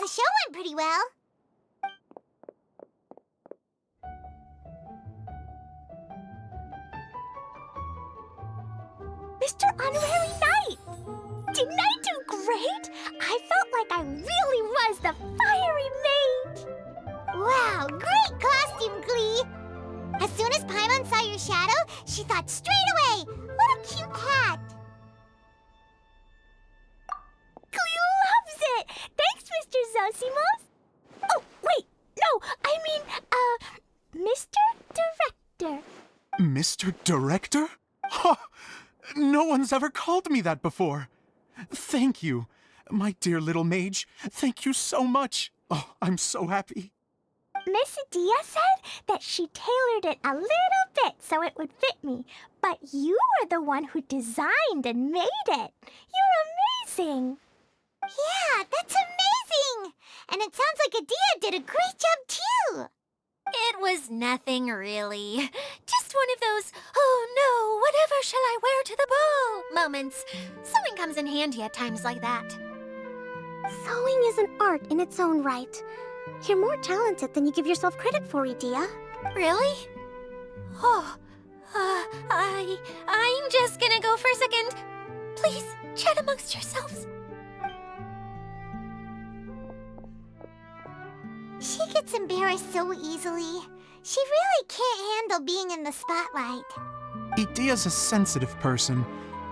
the show went pretty well. Mr. Honorary Knight! Didn't I do great? I felt like I really was the fiery mage! Wow, great costume, Glee! As soon as Paimon saw your shadow, she thought straight away, what a cute hat! Glee loves it! Thanks, Mr. Zosimos! Oh, wait, no, I mean, Mr. Director. Mr. Director? Ha! No one's ever called me that before. Thank you, my dear little mage. Thank you so much. Oh, I'm so happy. Miss Adia said that she tailored it a little bit so it would fit me, but you were the one who designed and made it. You're amazing. Yeah, that's amazing! And it sounds like Adia did a great job, too! It was nothing, really. Just one of those, oh no, whatever shall I wear to the ball moments. Sewing comes in handy at times like that. Sewing is an art in its own right. You're more talented than you give yourself credit for, Adia. Really? Oh, I'm just gonna go for a second. Please, chat amongst yourselves. She gets embarrassed so easily. She really can't handle being in the spotlight. Idia's a sensitive person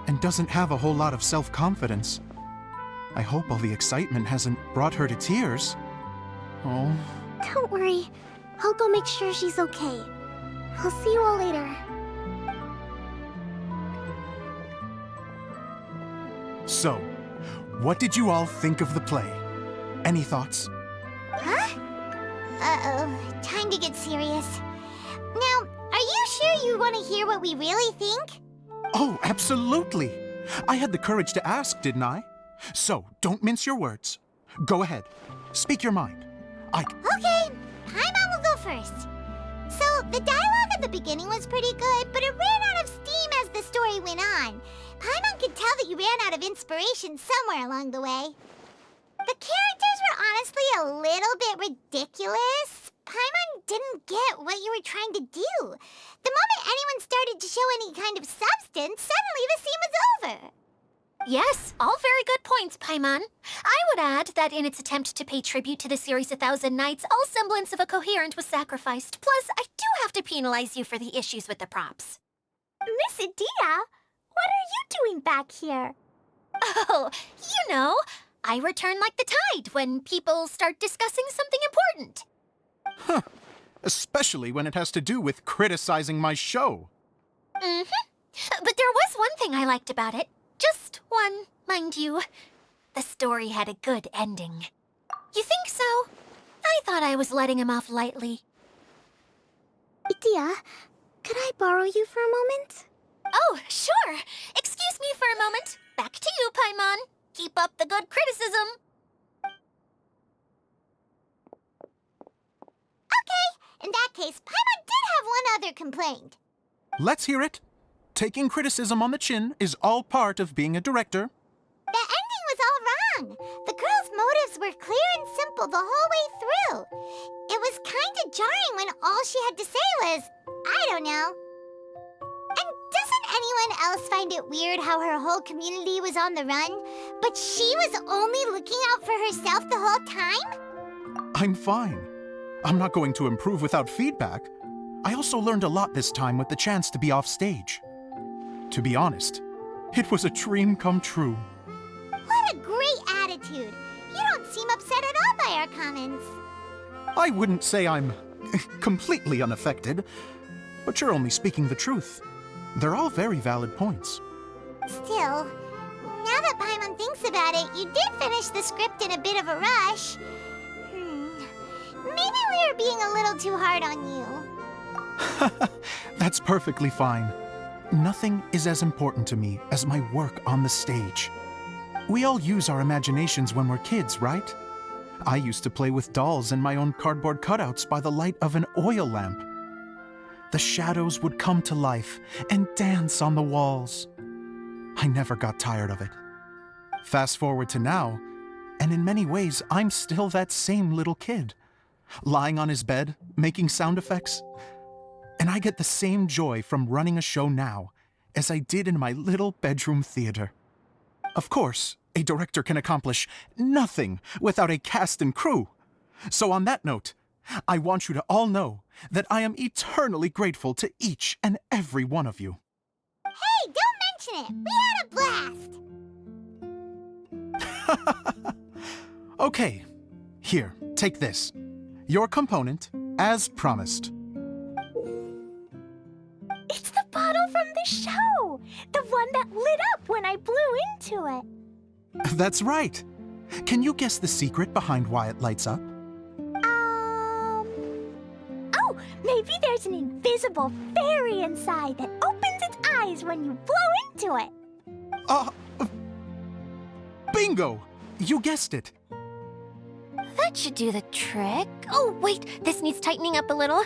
and doesn't have a whole lot of self-confidence. I hope all the excitement hasn't brought her to tears. Oh. Don't worry. I'll go make sure she's okay. I'll see you all later. So, what did you all think of the play? Any thoughts? Huh? Uh-oh, time to get serious. Now, are you sure you want to hear what we really think? Oh, absolutely. I had the courage to ask, didn't I? So, don't mince your words. Go ahead. Speak your mind. Okay, Paimon will go first. So, the dialogue at the beginning was pretty good, but it ran out of steam as the story went on. Paimon could tell that you ran out of inspiration somewhere along the way. The characters were honestly a little bit ridiculous. Paimon didn't get what you were trying to do. The moment anyone started to show any kind of substance, suddenly the scene was over. Yes, all very good points, Paimon. I would add that in its attempt to pay tribute to the series 1,000 Nights, all semblance of a coherent was sacrificed. Plus, I do have to penalize you for the issues with the props. Miss Adia, what are you doing back here? Oh, you know, I return like the tide when people start discussing something important. Huh. Especially when it has to do with criticizing my show. Mm-hmm. But there was one thing I liked about it. Just one, mind you. The story had a good ending. You think so? I thought I was letting him off lightly. Adia, could I borrow you for a moment? Oh, sure. Excuse me for a moment. Back to you, Paimon. Keep up the good criticism. Okay, in that case, Paimon did have one other complaint. Let's hear it. Taking criticism on the chin is all part of being a director. The ending was all wrong. The girl's motives were clear and simple the whole way through. It was kind of jarring when all she had to say was, I don't know. And doesn't anyone else find it weird how her whole community was on the run, but she was only looking out for herself the whole time? I'm fine. I'm not going to improve without feedback. I also learned a lot this time with the chance to be off stage. To be honest, it was a dream come true. What a great attitude. You don't seem upset at all by our comments. I wouldn't say I'm completely unaffected, but you're only speaking the truth. They're all very valid points. Still, now that Paimon thinks about it, you did finish the script in a bit of a rush. Maybe we were being a little too hard on you. That's perfectly fine. Nothing is as important to me as my work on the stage. We all use our imaginations when we're kids, right? I used to play with dolls and my own cardboard cutouts by the light of an oil lamp. The shadows would come to life and dance on the walls. I never got tired of it. Fast forward to now, And in many ways, I'm still that same little kid, lying on his bed, making sound effects. And I get the same joy from running a show now as I did in my little bedroom theater. Of course, a director can accomplish nothing without a cast and crew. So on that note, I want you to all know that I am eternally grateful to each and every one of you. Hey, don't mention it! We had a blast! Okay, here, take this. Your component, as promised. It's the bottle from the show! The one that lit up when I blew into it. That's right. Can you guess the secret behind why it lights up? Oh, maybe there's an invisible fairy inside that opens its eyes when you blow into it. Bingo! You guessed it. That should do the trick. Oh, wait, this needs tightening up a little.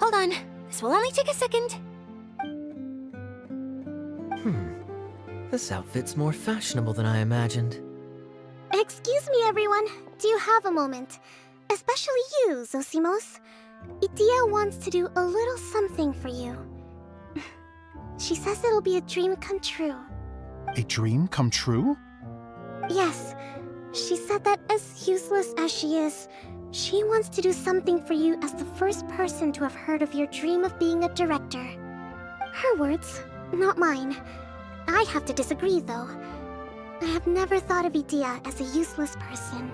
Hold on, this will only take a second. This outfit's more fashionable than I imagined. Excuse me, everyone. Do you have a moment? Especially you, Zosimos. Idia wants to do a little something for you. She says it'll be a dream come true. A dream come true? Yes. She said that as useless as she is, she wants to do something for you as the first person to have heard of your dream of being a director. Her words, not mine. I have to disagree, though. I have never thought of Idia as a useless person.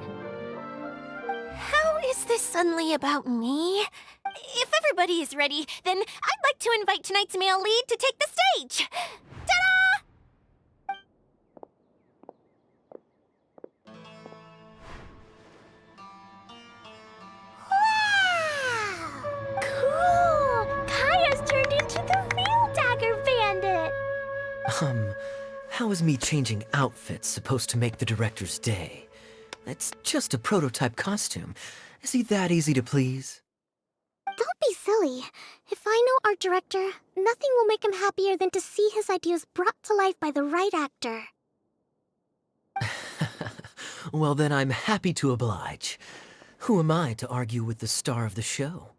How is this suddenly about me? If everybody is ready, then I'd like to invite tonight's male lead to take the stage. Ta-da! Wow! Cool! Kaya's turned into the real Dagger Bandit! How is me changing outfits supposed to make the director's day? It's just a prototype costume. Is he that easy to please? Don't be silly. If I know our director, nothing will make him happier than to see his ideas brought to life by the right actor. Well, then I'm happy to oblige. Who am I to argue with the star of the show?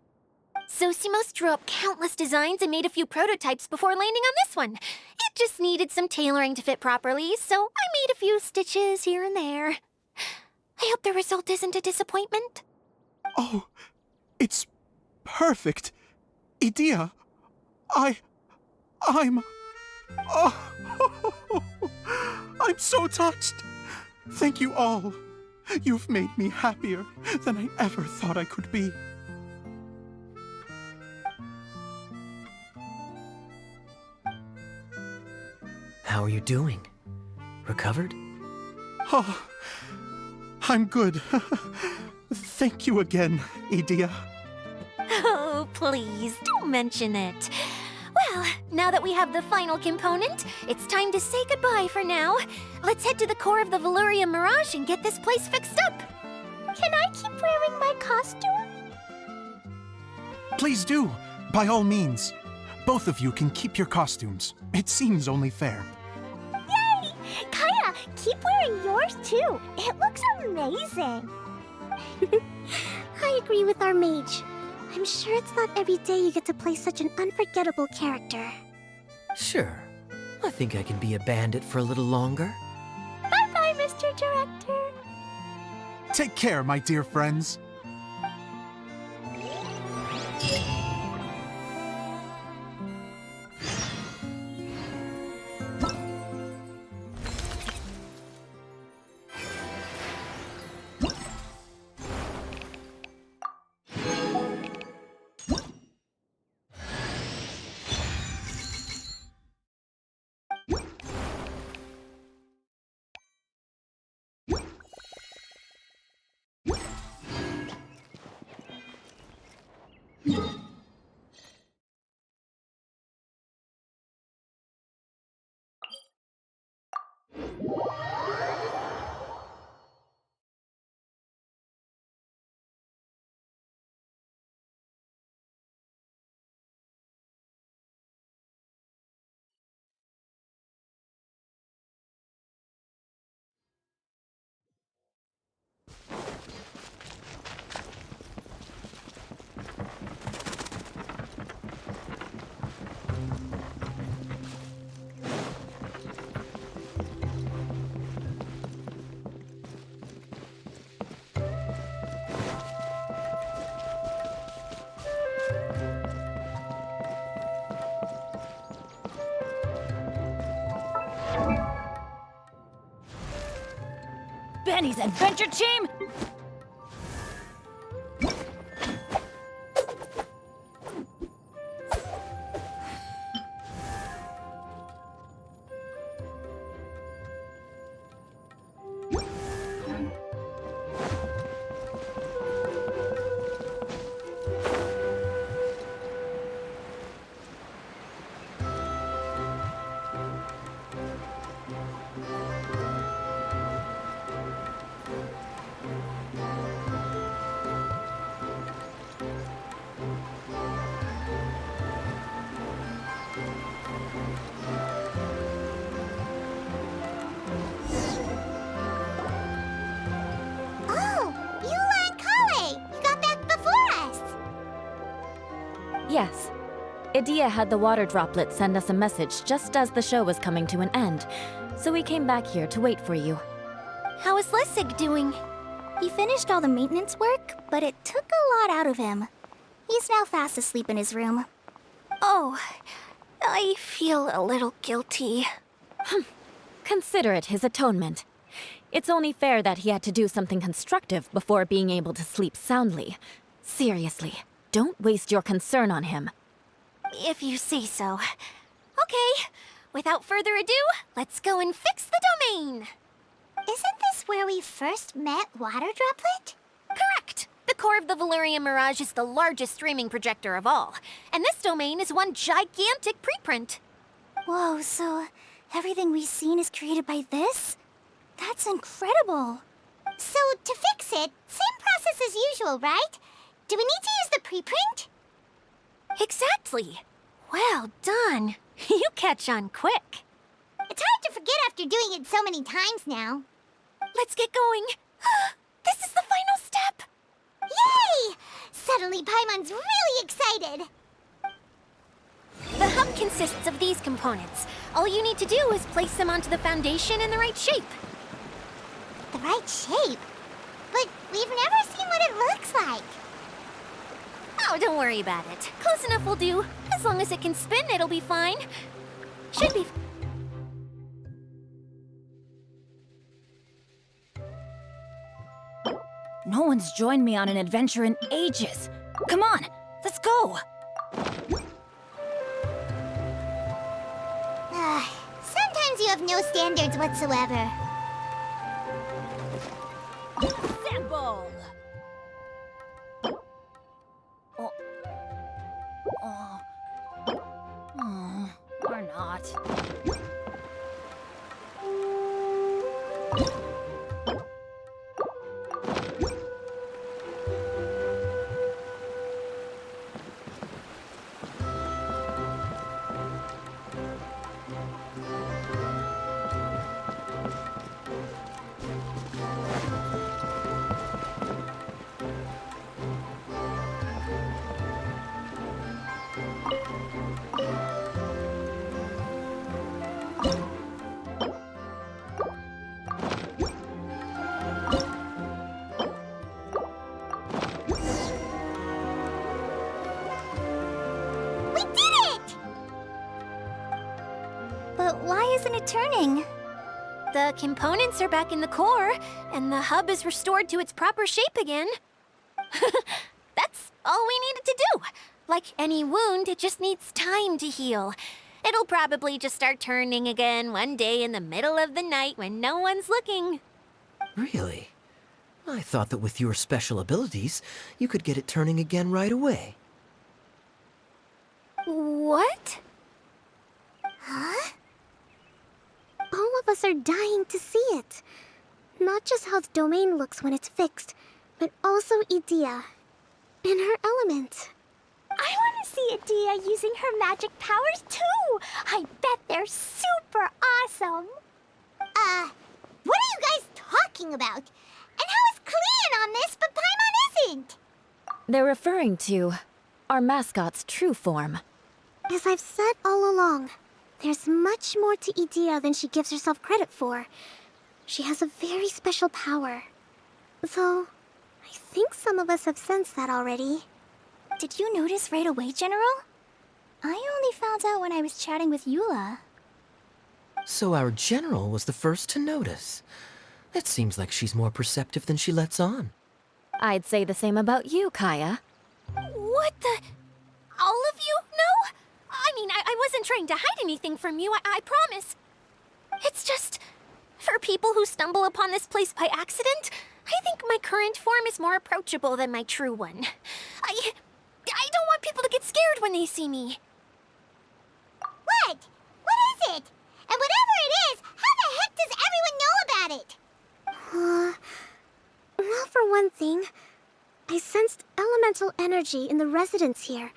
Zosimos drew up countless designs and made a few prototypes before landing on this one. It just needed some tailoring to fit properly, so I made a few stitches here and there. I hope the result isn't a disappointment. Oh, it's perfect. Idia, I'm... Oh, I'm so touched. Thank you all. You've made me happier than I ever thought I could be. How are you doing? Recovered? Oh, I'm good. Thank you again, Idia. Oh, please, don't mention it. Well, now that we have the final component, it's time to say goodbye for now. Let's head to the core of the Veluria Mirage and get this place fixed up. Can I keep wearing my costume? Please do, by all means. Both of you can keep your costumes. It seems only fair. Yay! Kaya, keep wearing yours too. It looks amazing. I agree with our mage. I'm sure it's not every day you get to play such an unforgettable character. Sure. I think I can be a bandit for a little longer. Bye-bye, Mr. Director. Take care, my dear friends. You Penny's adventure team? Oh, Eula and Kale! You got back before us! Yes. Idia had the water droplet send us a message just as the show was coming to an end, so we came back here to wait for you. How is Lessig doing? He finished all the maintenance work, but it took a lot out of him. He's now fast asleep in his room. Oh, I feel a little guilty. Consider it his atonement. It's only fair that he had to do something constructive before being able to sleep soundly. Seriously, don't waste your concern on him. If you say so. Okay, without further ado, let's go and fix the domain. Isn't this where we first met Water Droplet? Correct. The core of the Valerian Mirage is the largest streaming projector of all, and this domain is one gigantic preprint. Whoa, so everything we've seen is created by this? That's incredible. So, to fix it, same process as usual, right? Do we need to use the preprint? Exactly. Well done. You catch on quick. It's hard to forget after doing it so many times now. Let's get going. This is the final step. Yay! Suddenly Paimon's really excited. The hub consists of these components. All you need to do is place them onto the foundation in the right shape. The right shape? But we've never seen what it looks like. Oh, don't worry about it. Close enough will do. As long as it can spin, it'll be fine. Should be. No one's joined me on an adventure in ages. Come on, let's go! Sometimes you have no standards whatsoever. Sample! Or not. We did it! But why isn't it turning? The components are back in the core, and the hub is restored to its proper shape again. That's all we needed to do. Like any wound, it just needs time to heal. It'll probably just start turning again one day in the middle of the night when no one's looking. Really? I thought that with your special abilities, you could get it turning again right away. What? Huh? All of us are dying to see it. Not just how the domain looks when it's fixed, but also Idia. In her element. I want to see Idia using her magic powers too! I bet they're super awesome! What are you guys talking about? And how is Clean on this, but Paimon isn't? They're referring to our mascot's true form. As I've said all along, there's much more to Idia than she gives herself credit for. She has a very special power. Though, I think some of us have sensed that already. Did you notice right away, General? I only found out when I was chatting with Eula. So our general was the first to notice. It seems like she's more perceptive than she lets on. I'd say the same about you, Kaya. What the? All of you? No? I mean, I wasn't trying to hide anything from you, I promise. It's just, for people who stumble upon this place by accident, I think my current form is more approachable than my true one. I don't want people to get scared when they see me. What? What is it? And whatever it is, how the heck does everyone know about it? Well, for one thing, I sensed elemental energy in the residents here,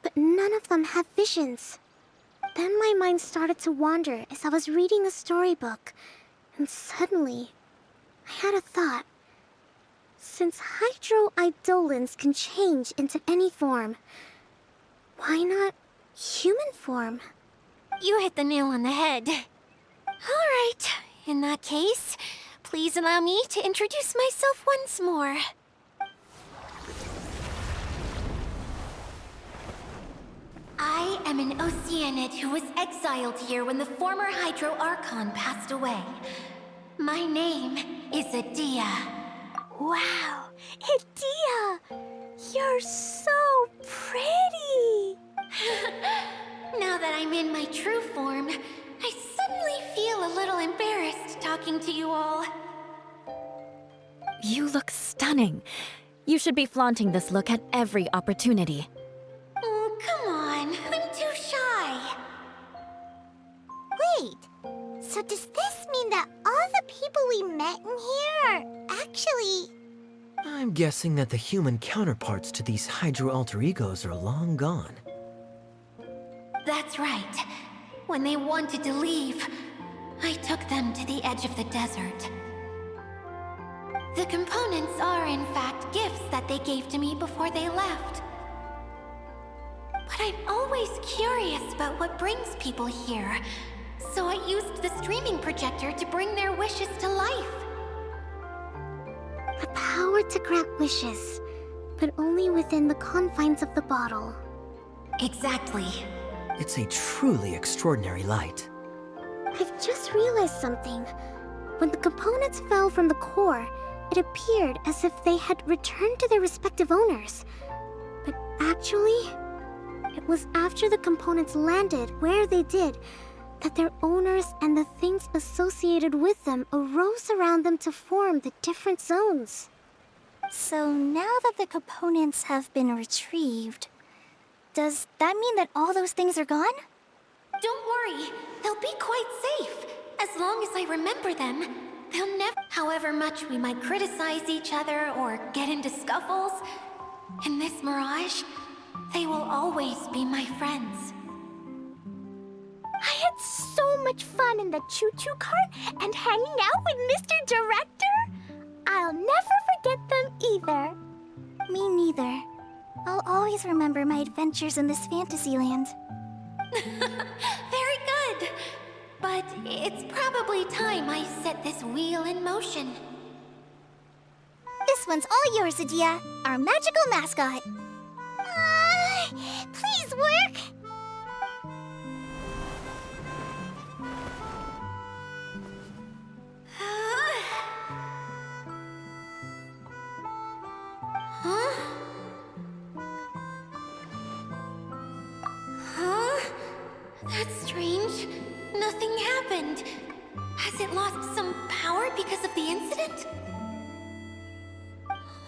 but none of them have visions. Then my mind started to wander as I was reading a storybook, and suddenly, I had a thought. Since hydro-eidolons can change into any form, why not human form? You hit the nail on the head. All right, in that case, please allow me to introduce myself once more. I am an Oceanid who was exiled here when the former Hydro Archon passed away. My name is Adia. Wow, Adia! You're so pretty! Now that I'm in my true form, I suddenly feel a little embarrassed talking to you all. You look stunning. You should be flaunting this look at every opportunity. Oh, come on. I'm too shy. Wait, so does this mean that all the people we met in here are actually... I'm guessing that the human counterparts to these Hydro alter egos are long gone. That's right. When they wanted to leave, I took them to the edge of the desert. The components are, in fact, gifts that they gave to me before they left. But I'm always curious about what brings people here, so I used the streaming projector to bring their wishes to life. The power to grant wishes, but only within the confines of the bottle. Exactly. It's a truly extraordinary light. I've just realized something. When the components fell from the core, it appeared as if they had returned to their respective owners. But actually, it was after the components landed where they did that their owners and the things associated with them arose around them to form the different zones. So now that the components have been retrieved, does that mean that all those things are gone? Don't worry, they'll be quite safe. As long as I remember them, they'll never... However much we might criticize each other or get into scuffles, in this mirage, they will always be my friends. I had so much fun in the choo-choo cart and hanging out with Mr. Director. I'll never forget them either. Me neither. I'll always remember my adventures in this fantasy land. Very good. But it's probably time I set this wheel in motion. This one's all yours, Adia, our magical mascot. Please work. That's strange. Nothing happened. Has it lost some power because of the incident?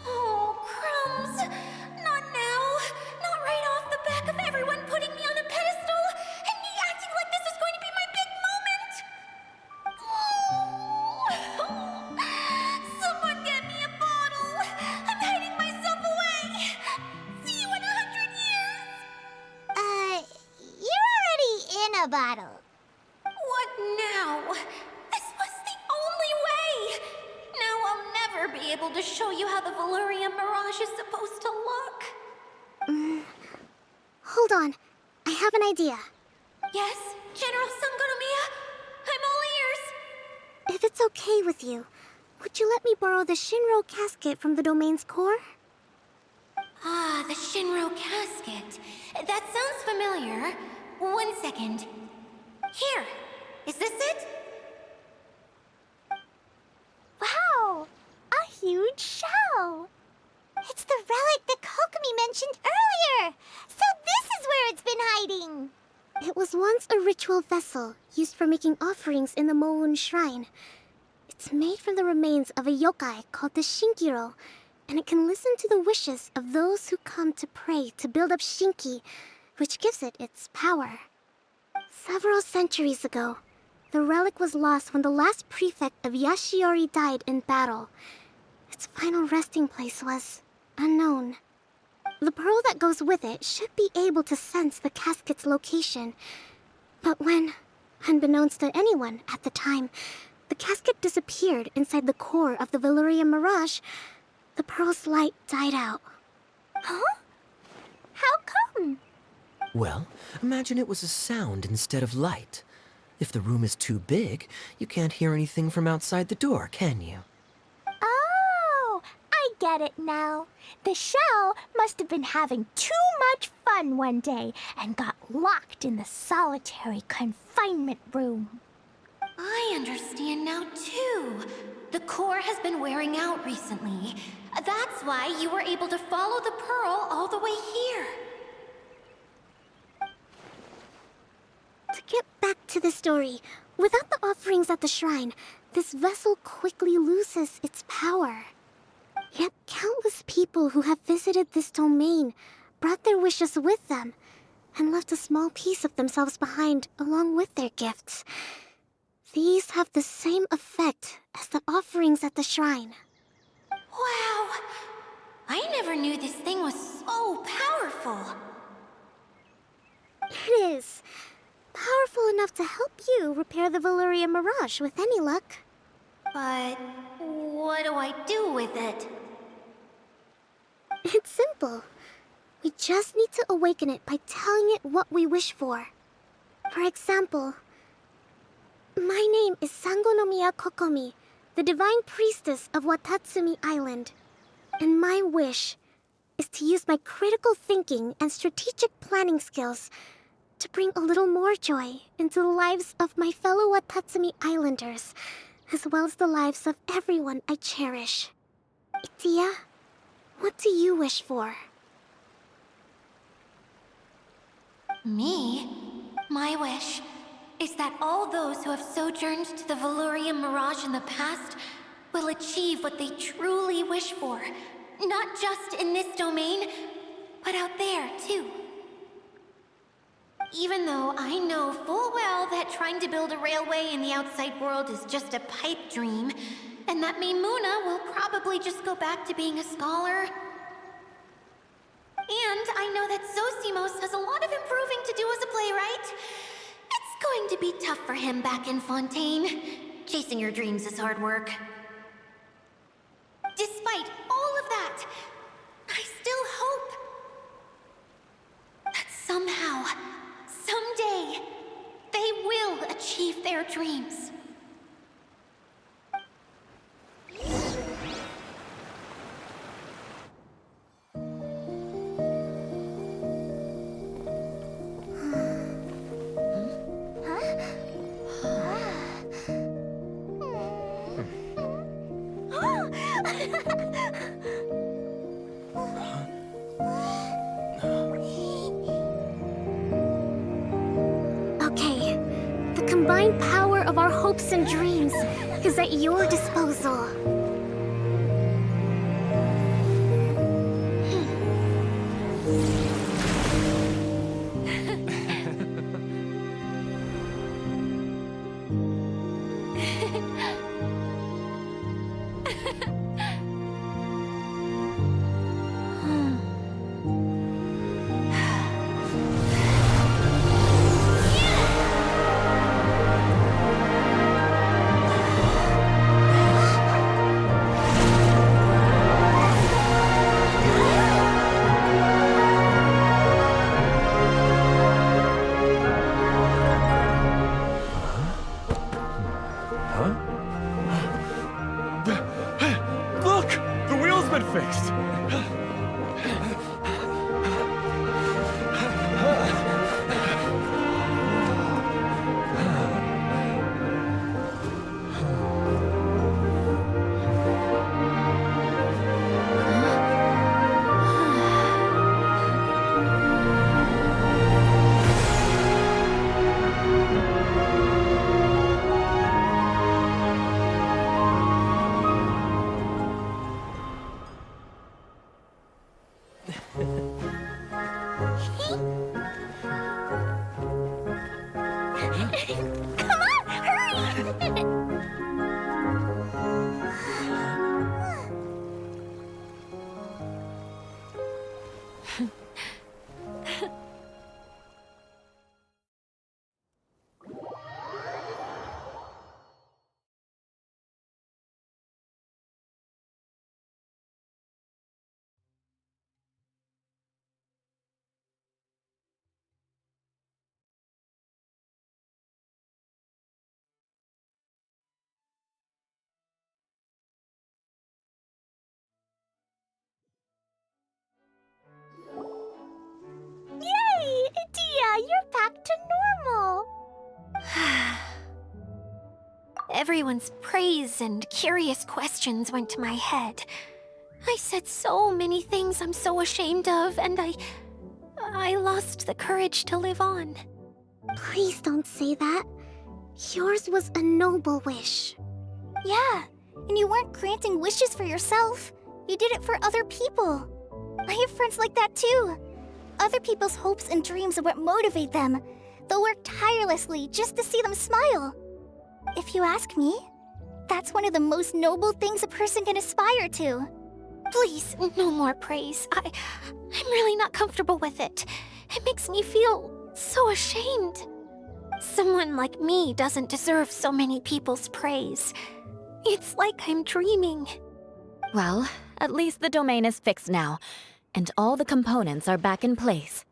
Oh, crumbs. Not now. Not right off the back of everyone putting me on a pedestal and me acting like this is going to be my big moment. Oh. Someone get me a bottle. I'm hiding myself away. See you in 100 years. You're already in a bottle. What now? This was the only way! Now I'll never be able to show you how the Valyria Mirage is supposed to look. Hold on. I have an idea. Yes, General Sangonomiya? I'm all ears! If it's okay with you, would you let me borrow the Shinro casket from the domain's core? Ah, the Shinro casket. That sounds familiar. 1 second. Here. Is this it? was once a ritual vessel used for making offerings in the Moon Shrine. It's made from the remains of a yokai called the Shinkiro, and it can listen to the wishes of those who come to pray to build up Shinki, which gives it its power. Several centuries ago, the relic was lost when the last prefect of Yashiori died in battle. Its final resting place was unknown. The pearl that goes with it should be able to sense the casket's location. But when, unbeknownst to anyone at the time, the casket disappeared inside the core of the Valyria Mirage, the pearl's light died out. Huh? How come? Well, imagine it was a sound instead of light. If the room is too big, you can't hear anything from outside the door, can you? Oh, I get it now. The shell must have been having too much fun one day and got locked in the solitary confinement room. I understand now, too. The core has been wearing out recently. That's why you were able to follow the pearl all the way here. To get back to the story, without the offerings at the shrine, this vessel quickly loses its power. Yet countless people who have visited this domain brought their wishes with them and left a small piece of themselves behind along with their gifts. These have the same effect as the offerings at the shrine. Wow! I never knew this thing was so powerful. It is. Powerful enough to help you repair the Valyria Mirage with any luck. But what do I do with it? It's simple. We just need to awaken it by telling it what we wish for. For example, my name is Sangonomiya Kokomi, the divine priestess of Watatsumi Island. And my wish is to use my critical thinking and strategic planning skills to bring a little more joy into the lives of my fellow Watatsumi Islanders, as well as the lives of everyone I cherish. Itia, what do you wish for? Me? My wish is that all those who have sojourned to the Valyria Mirage in the past will achieve what they truly wish for. Not just in this domain, but out there, too. Even though I know full well that trying to build a railway in the outside world is just a pipe dream, and that Maimuna will probably just go back to being a scholar. And I know that Zosimos has a lot of improving to do as a playwright. It's going to be tough for him back in Fontaine. Chasing your dreams is hard work. Despite all of that, I still hope that somehow, someday, they will achieve their dreams. Okay, the combined power of our hopes and dreams is at your disposal. Come on, hurry! Yay! Dia, you're back to normal. Everyone's praise and curious questions went to my head. I said so many things I'm so ashamed of, and I lost the courage to live on. Please don't say that. Yours was a noble wish. Yeah, and you weren't granting wishes for yourself. You did it for other people. I have friends like that too. Other people's hopes and dreams are what motivate them. They'll work tirelessly just to see them smile. If you ask me, that's one of the most noble things a person can aspire to. Please, no more praise. I'm really not comfortable with it. It makes me feel so ashamed. Someone like me doesn't deserve so many people's praise. It's like I'm dreaming. Well, at least the domain is fixed now, and all the components are back in place.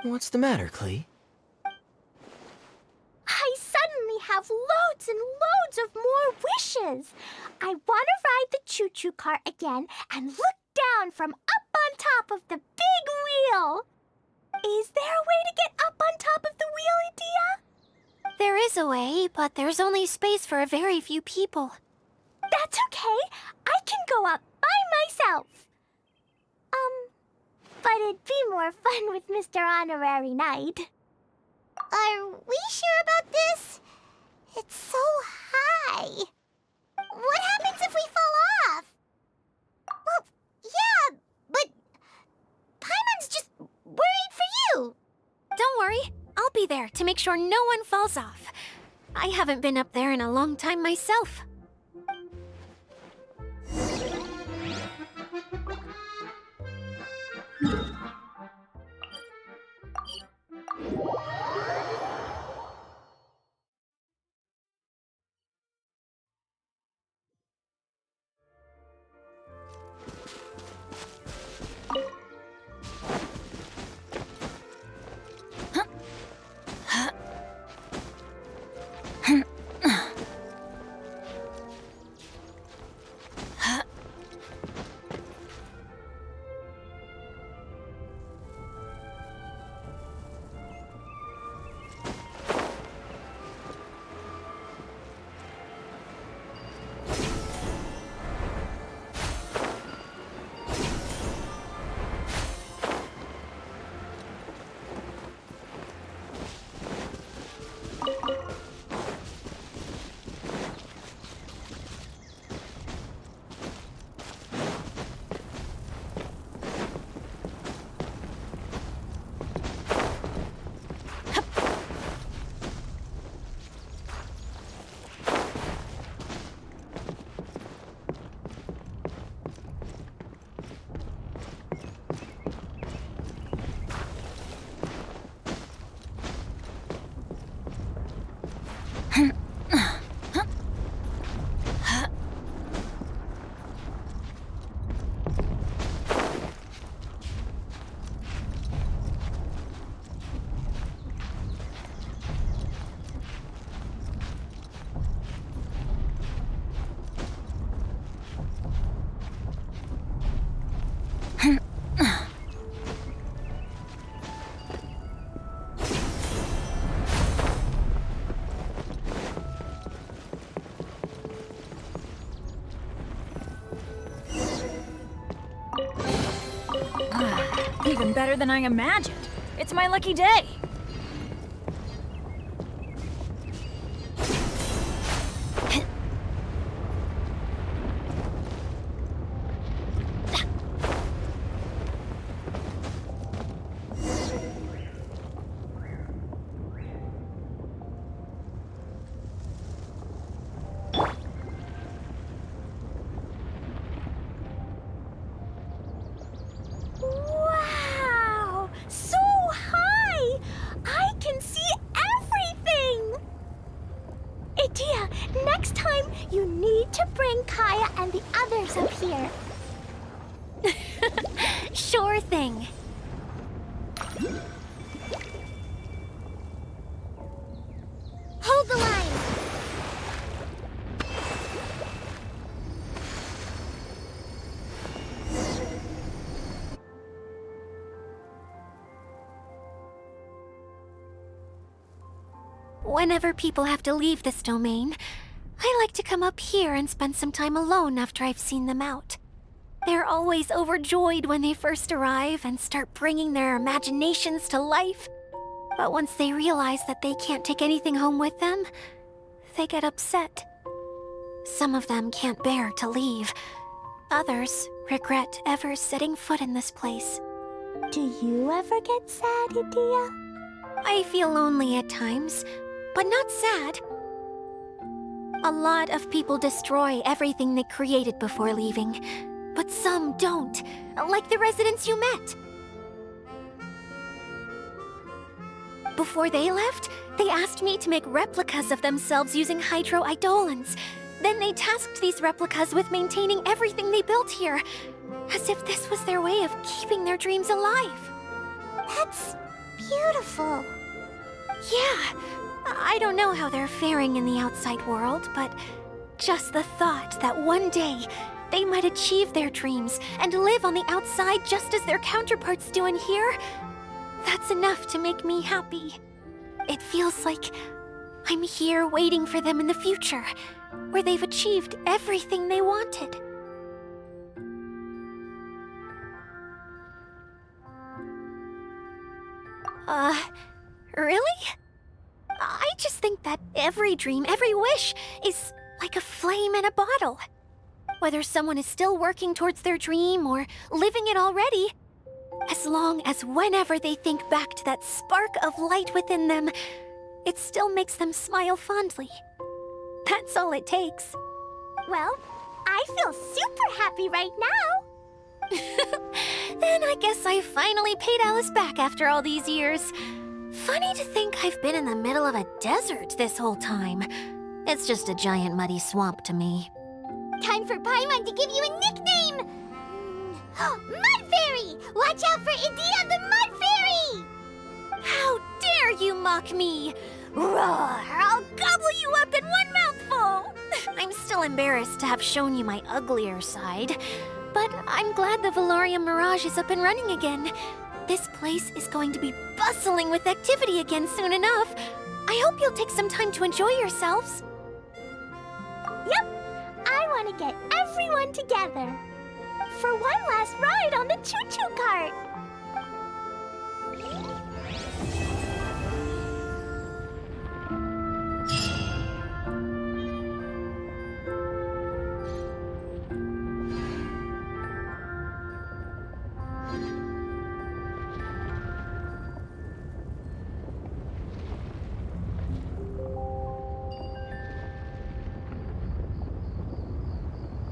What's the matter, Klee? I suddenly have loads and loads of more wishes. I want to ride the choo-choo cart again and look down from up on top of the big wheel. Is there a way to get up on top of the wheel, Dia? There is a way, but there's only space for a very few people. That's okay. I can go up by myself. But it'd be more fun with Mr. Honorary Knight. Are we sure about this? It's so high. What happens if we fall off? Well, yeah, but Paimon's just worried for you. Don't worry, I'll be there to make sure no one falls off. I haven't been up there in a long time myself. Even better than I imagined. It's my lucky day. Sure thing. Hold the line! Whenever people have to leave this domain, I like to come up here and spend some time alone after I've seen them out. They're always overjoyed when they first arrive and start bringing their imaginations to life. But once they realize that they can't take anything home with them, they get upset. Some of them can't bear to leave. Others regret ever setting foot in this place. Do you ever get sad, Idia? I feel lonely at times, but not sad. A lot of people destroy everything they created before leaving, but some don't, like the residents you met. Before they left, they asked me to make replicas of themselves using hydro-eidolons. Then they tasked these replicas with maintaining everything they built here, as if this was their way of keeping their dreams alive. That's beautiful. Yeah, I don't know how they're faring in the outside world, but just the thought that one day they might achieve their dreams and live on the outside just as their counterparts do in here, that's enough to make me happy. It feels like I'm here waiting for them in the future, where they've achieved everything they wanted. Really? I just think that every dream, every wish, is like a flame in a bottle. Whether someone is still working towards their dream or living it already, as long as whenever they think back to that spark of light within them, it still makes them smile fondly. That's all it takes. Well, I feel super happy right now. Then I guess I finally paid Alice back after all these years. Funny to think I've been in the middle of a desert this whole time. It's just a giant muddy swamp to me. Time for Paimon to give you a nickname! Mud Fairy! Watch out for Idia the Mud Fairy! How dare you mock me! Roar! I'll gobble you up in one mouthful! I'm still embarrassed to have shown you my uglier side, but I'm glad the Valorium Mirage is up and running again. This place is going to be bustling with activity again soon enough. I hope you'll take some time to enjoy yourselves. Yep, I want to get everyone together for one last ride on the choo-choo cart.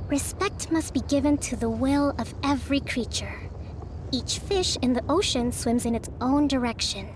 Respect must be given to the will of every creature. Each fish in the ocean swims in its own direction.